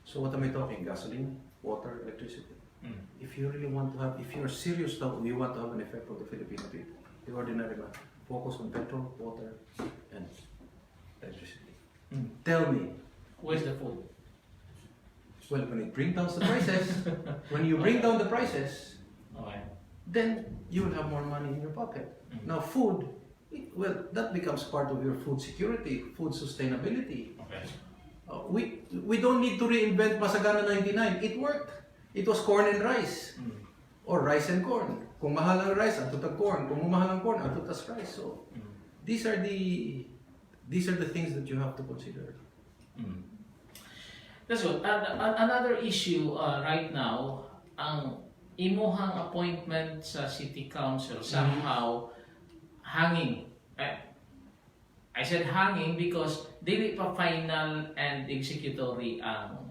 So what am I talking? Gasoline, water, electricity. If you really want to have, if you're serious now, you want to have an effect on the Filipino people, the ordinary man, focus on petrol, water, and electricity. Tell me, Where's the food? well, when it brings down the prices, when you bring down the prices, Okay. then you will have more money in your pocket. Now, food, well, that becomes part of your food security, food sustainability. Okay. We don't need to reinvent Masagana 99. It worked. It was corn and rice. Or rice and corn. Kung mahal ang rice, ato tag corn. Kung mahal ang corn, ato tas rice. So, these are the things that you have to consider. That's good. Another issue right now, ang imuhang appointment sa City Council somehow hanging. I said hanging because dili pa final and executory ang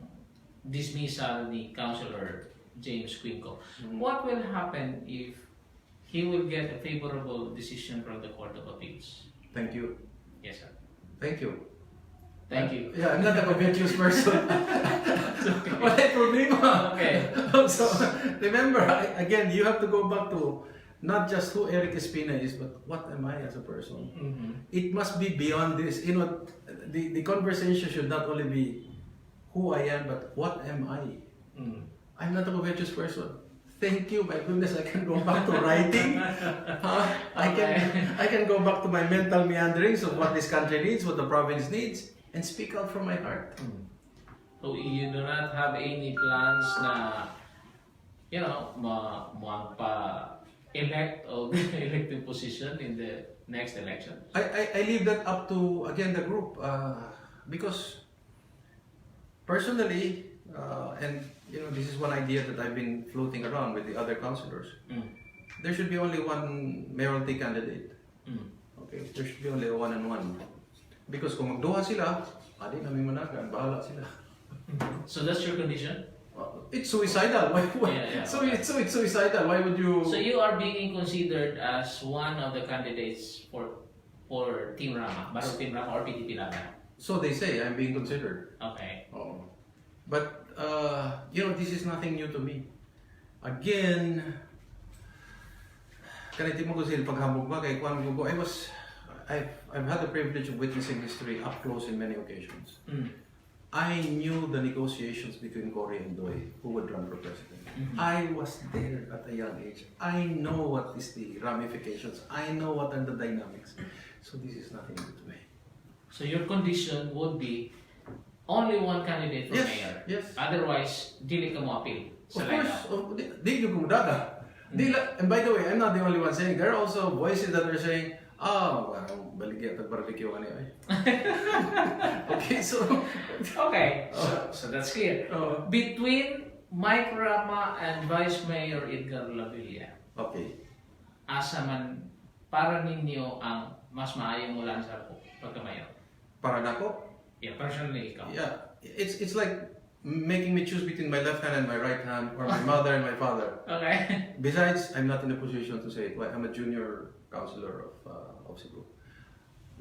dismissal ni Councilor James Quinco. What will happen if he will get a favorable decision from the Court of Appeals? Thank you. Yes, sir. Thank you. Thank you. Yeah, I'm not a covetous person. Wala problema. Okay. So, remember, again, you have to go back to not just who Erik Espina is, but what am I as a person? It must be beyond this. You know, the conversation should not only be who I am, but what am I? I'm not a covetous person. Thank you, my goodness, I can go back to writing. I can go back to my mental meanderings of what this country needs, what the province needs, and speak out from my heart. So you do not have any plans na, you know, elect or elected position in the next election? I leave that up to, again, the group. Because personally, and you know, this is one idea that I've been floating around with the other councillors. There should be only one mayoralty candidate. Okay, there should be only a one-on-one. Because kung magduha sila, adi namin managan, bahala sila. So that's your condition? It's suicidal. Why? Yeah. So it's suicidal. Why would you? So you are being considered as one of the candidates for Team Rama, Baro Team Rama or PTP Laban? So they say I'm being considered. Okay. Oh. But you know, this is nothing new to me. Again, kaniti mo ko sila paghambog ba kay Kwan Gugo. I've had the privilege of witnessing history up close in many occasions. I knew the negotiations between Cory and Doy, who would run for president. I was there at a young age. I know what is the ramifications. I know what are the dynamics. So this is nothing new to me. So your condition would be only one candidate for mayor. Yes. Otherwise, dili ka mo appeal sa Of course, lineup. di ko kumudada. And by the way, I'm not the only one saying. There are also voices that are saying, well, baligya at barbecue ka niya. Okay, so... Okay, so that's clear. Between Mike Rama and Vice Mayor Edgar Lavilla, Okay. asa man para ninyo ang mas maayong mula sa pagkamayor? Para nako? Yeah, personally ikaw. Yeah, it's like making me choose between my left hand and my right hand, or my mother and my father. Okay. Besides, I'm not in a position to say it. I'm a junior councilor of Cebu.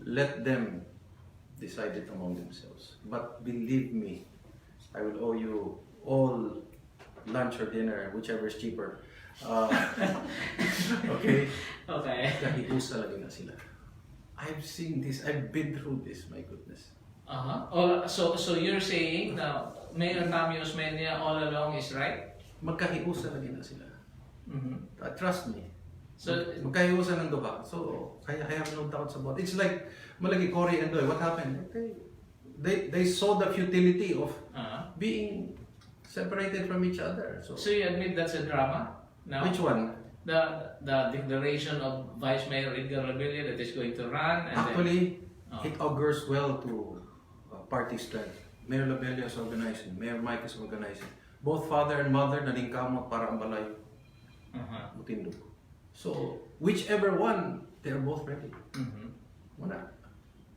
Let them decide it among themselves. But believe me, I will owe you all lunch or dinner, whichever is cheaper. Okay? Okay. Kahiusa lagi na sila. I've seen this. I've been through this. My goodness. So you're saying na Mayor Tammy Osmeña all along is right? Magkahiusa lagi na sila. Trust me. So Magkahiusa ng duha. So I have no doubts about it. It's like malagi Cory and Doy. What happened? They saw the futility of being separated from each other. So you admit that's a drama? Now? Which one? The declaration of Vice Mayor Edgar Lavilla that is going to run and Actually, it augurs well to party strength. Mayor Lavilla is organizing. Mayor Mike is organizing. Both father and mother nalingkamot para ang balay. Mutindo. So, whichever one, they're both ready. Wala.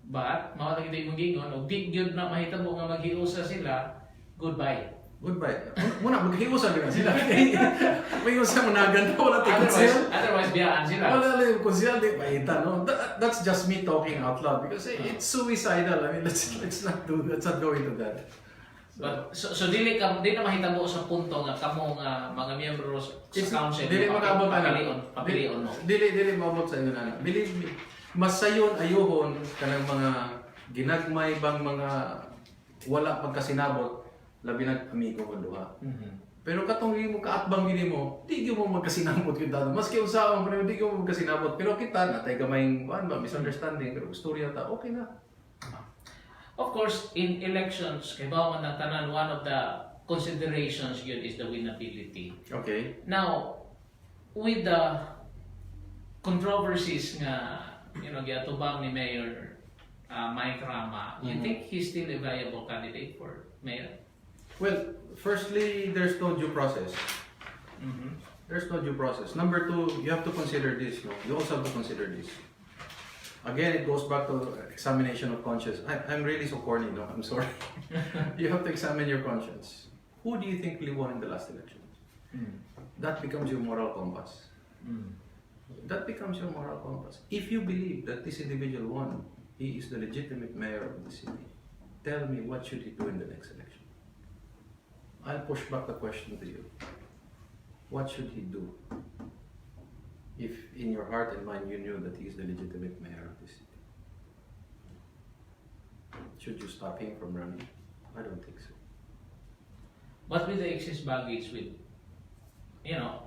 But, mga nakita yung gingon, o di yun na mahitabo nga maghiusa sila, goodbye. Goodbye. Muna, maghiusa na sila. Maghiusa mo na ganda. Wala tayo. Otherwise, biyaan sila. Wala lang kung sila di mahita. No? That's just me talking out loud because it's suicidal. I mean, let's not go into that. So dili na mahitabo sa punto nga kamo nga mga miyembro sa council dili makabot papilion mo. Dili maabot sa inyo na. Believe me, mas sayon ayuhon kanang mga ginagmay bang mga wala pagkasinabot labi nag amigo ko duha. Pero katong mo kaatbang gini mo, di mo magkasinabot kita. Maski usaon pero di mo magkasinabot. Pero kita natay gamayng misunderstanding pero istorya ta okay na. Of course, in elections, kay bawang ng tanan, one of the considerations yun is the winnability. Okay. Now, with the controversies nga, giatubang ni Mayor Mike Rama, you think he's still a viable candidate for mayor? Well, firstly, there's no due process. There's no due process. Number two, you have to consider this. No? You also have to consider this. Again, it goes back to examination of conscience. I'm really so corny, no? I'm sorry. You have to examine your conscience. Who do you think really won in the last election? That becomes your moral compass. That becomes your moral compass. If you believe that this individual won, he is the legitimate mayor of the city, tell me what should he do in the next election? I'll push back the question to you. What should he do if in your heart and mind you knew that he is the legitimate mayor of the city? Should you stop him from running? I don't think so. But with the excess baggage with,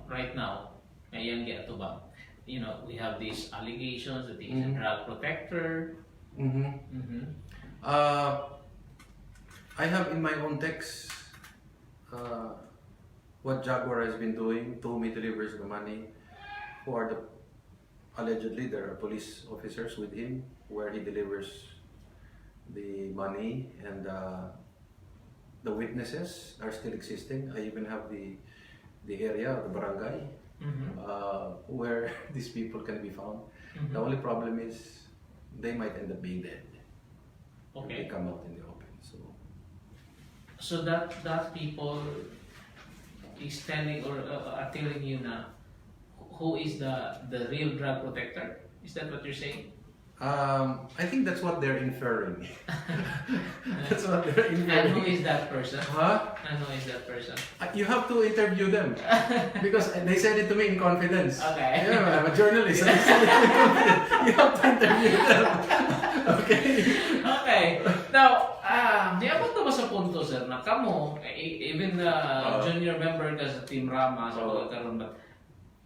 right now, ngayon gato ba? We have these allegations that he's a drug protector. I have in my own text what Jaguar has been doing, to whom he delivers the money, who are allegedly there are police officers with him, where he delivers the money, and the witnesses are still existing. I even have the area, the barangay, where these people can be found. The only problem is they might end up being dead. If they come out in the open. So that people is telling or are telling you na who is the real drug protector? Is that what you're saying? I think that's what they're inferring. That's what they're inferring. And who is that person? Huh? And who is that person? You have to interview them because they said it to me in confidence. Okay. Yeah, I'm a journalist. I said it in confidence. You have to interview them. Okay. Okay. Now, niabot na ba sa punto, sir, na kamo, even the junior member ka sa Team Rama, sa pagkakaroon ba,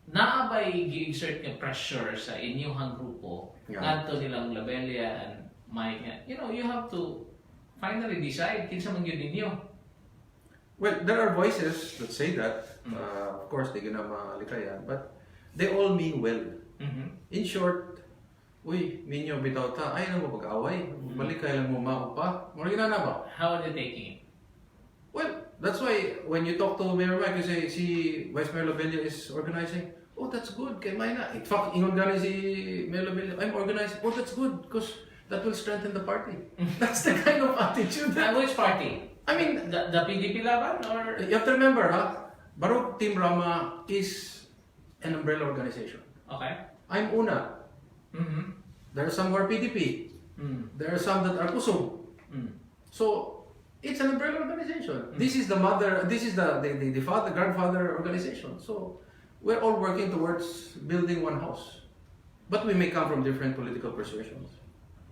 naabay gi-exert nga pressure sa inyong grupo, ngadto nilang Labelia and Mike nga, you have to finally decide kinsa man gyud ninyo. Well, there are voices that say that. Of course, di gina malikayan, but they all mean well. In short, uy, ninyo bitaw ta, ay na mo pag-away, balik kayo lang mo maupa. Muna na ba? How are they taking it? Well, that's why when you talk to Mayor Mike, you say, si Vice Mayor Lobelia is organizing. Oh, that's good. Kay Mayna. In fact, ingon gani si Mayor Lobelia, I'm organizing. Oh, that's good because that will strengthen the party. That's the kind of attitude. Which party? I mean, the PDP laban or? You have to remember, Barok Team Rama is an umbrella organization. Okay. I'm Una. There are some who are PDP. There are some that are Kusum. So, it's an umbrella organization. This is the mother, this is the father, grandfather organization. So, we're all working towards building one house. But we may come from different political persuasions.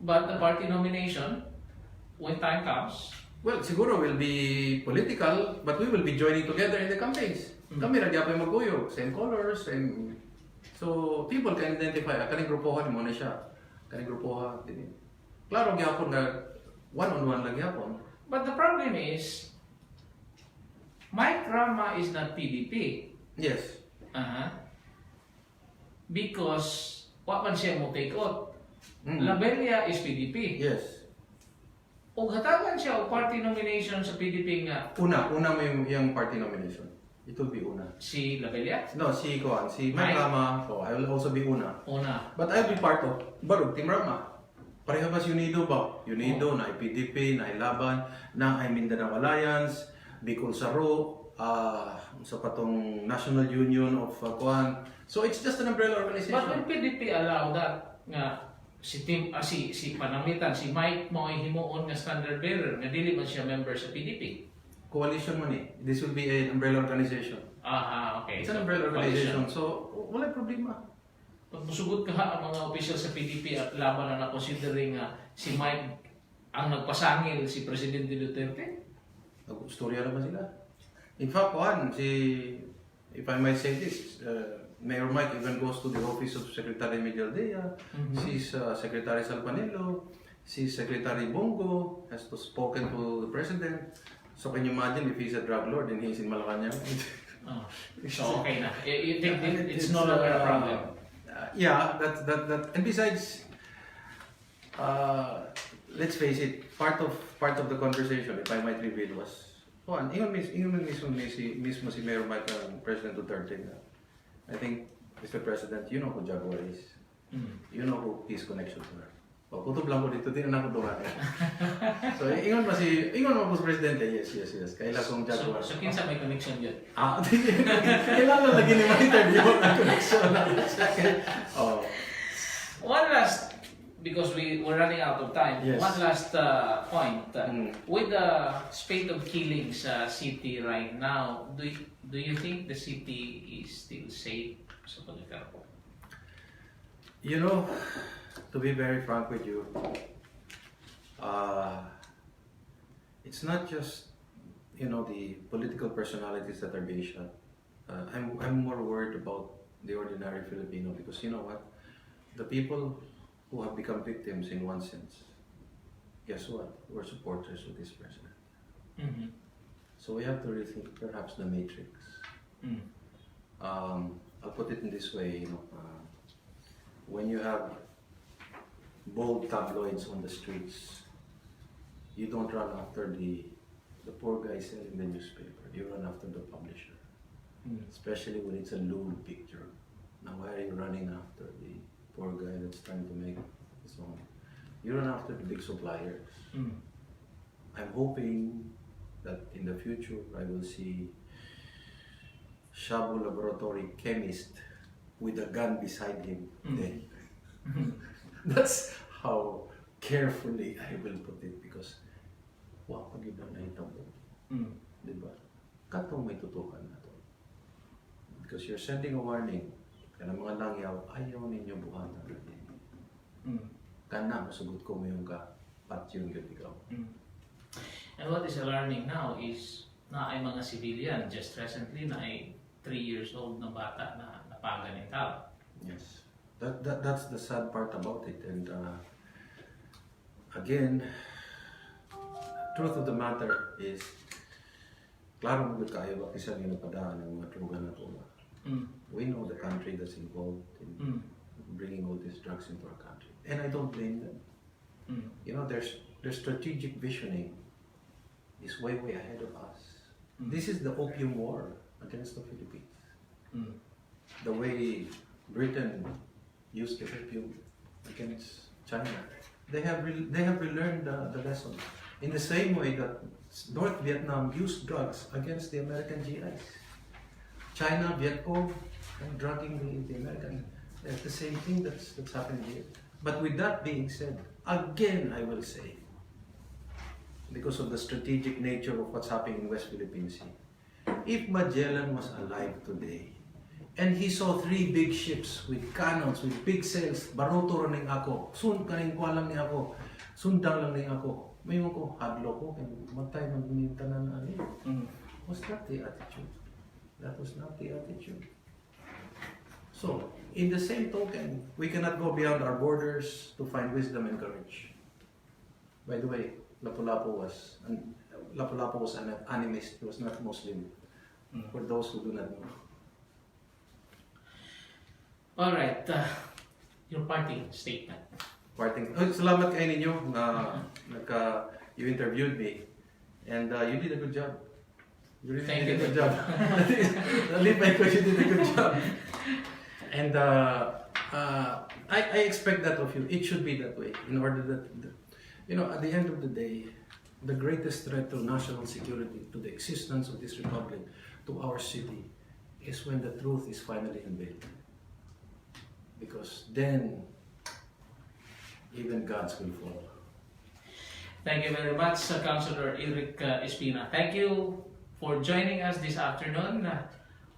But the party nomination, when time comes, well, siguro will be political, but we will be joining together in the campaigns. Kami nagyapay magkuyog, same colors, same. So, people can identify, kaning grupohan mo na siya. Kaning grupohan din. Klaro gyapon na one-on-one lang gyapon. But the problem is, Mike Rama is not PDP. Yes. Because, what man siya mo take out? Labelia is PDP. Yes. O hatagan siya o party nomination sa PDP nga. Una mo yung party nomination. It will be Una. Si Labelia? No, si Mike Rama. So, I will also be Una. Una. But I'll be part of Barug Team Rama. Pareho ba si Unido ba? Unido, na PDP, na Laban, na Mindanao Alliance, Bicol Saro, sa patong National Union of Kuan. So it's just an umbrella organization. But when PDP allow that nga si Panamitan, si Mike mo ay himuon nga standard bearer nga dili man siya member sa PDP. Coalition man eh. This will be an umbrella organization. Okay. It's an umbrella organization. So wala problema. Pag musugot ka ang mga official sa PDP at laban na na-considering si Mike ang nagpasangil si Presidente Duterte? Storya naman sila. In fact, if I might say this, Mayor Mike even goes to the office of Secretary Medialdea, sees Secretary Salpanelo, sees Secretary Bongo, has spoken to the President. So can you imagine if he's a drug lord and he's in Malacanang? So okay na. You think it's no longer a problem? Yeah, that. And besides, let's face it, part of the conversation, if I might reveal, was ingon mismo si Mayor Mike ang President Duterte na I think, Mr. President, you know who Jaguar is. You know who his connection to her. O, kutob lang ko dito, di na ako dumating. So, ingon mo po Presidente, yes. Kailan kong Jaguar. So kinsa may connection yun? Kailangan lagi ni ma-interview ang connection na Oh. One last, because we're running out of time, Yes. one last point. With the spate of killings sa city right now, do you think the city is still safe sa pagkakaroon? You know, to be very frank with you, it's not just, you know, the political personalities that are being shot. I'm more worried about the ordinary Filipino because you know what? The people who have become victims in one sense, guess what? We're supporters of this president. So we have to rethink perhaps the matrix. I'll put it in this way, you know, when you have bold tabloids on the streets, you don't run after the poor guy selling the newspaper. You run after the publisher, especially when it's a lewd picture. Now, why are you running after the poor guy that's trying to make his own? You run after the big suppliers. I'm hoping that in the future I will see Shabu laboratory chemist with a gun beside him. Then that's how carefully I will put it because wow, pag iba na itabo, diba? Katong may tutukan na to. Because you're sending a warning, kaya mga langyaw, ayaw ninyo buhatan natin. Kana, masugot ko mo yung ka, pat yung ikaw. And what is alarming now is na ay mga civilian, just recently na ay 3 years old na bata na napagan ng tao. Yes, that's the sad part about it. And again, truth of the matter is, klaro mo kayo ba kisang ginapadaan ng mga droga na to. We know the country that's involved in bringing all these drugs into our country, and I don't blame them. You know, their strategic visioning is way ahead of us. This is the opium war against the Philippines. The way Britain used the opium against China, they have relearned the lesson. In the same way that North Vietnam used drugs against the American GIs. China, Vietcong, and drugging the American. That's the same thing that's happening here. But with that being said, again I will say, because of the strategic nature of what's happening in West Philippine Sea, if Magellan was alive today, and he saw 3 big ships with cannons, with big sails, baruto rin ako, kaning kwa lang ni ako, sundang lang ni ako, may mo ko, hadlo ko, and matay magminta na ano. Was that the attitude? That was not the attitude. So, in the same token, we cannot go beyond our borders to find wisdom and courage. By the way, Lapu-Lapu was an animist, he was not Muslim, for those who do not know. Alright, your parting statement. Salamat kayo ninyo na you interviewed me, and you did a good job. You really Thank did you. a good job. Nalipay ko, you did a good job. And I expect that of you. It should be that way in order that, you know, at the end of the day, the greatest threat to national security, to the existence of this republic, to our city, is when the truth is finally unveiled. Because then, even gods will fall. Thank you very much, Councilor Erik Espina. Thank you for joining us this afternoon.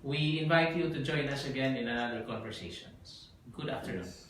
We invite you to join us again in another conversations. Good afternoon. Yes.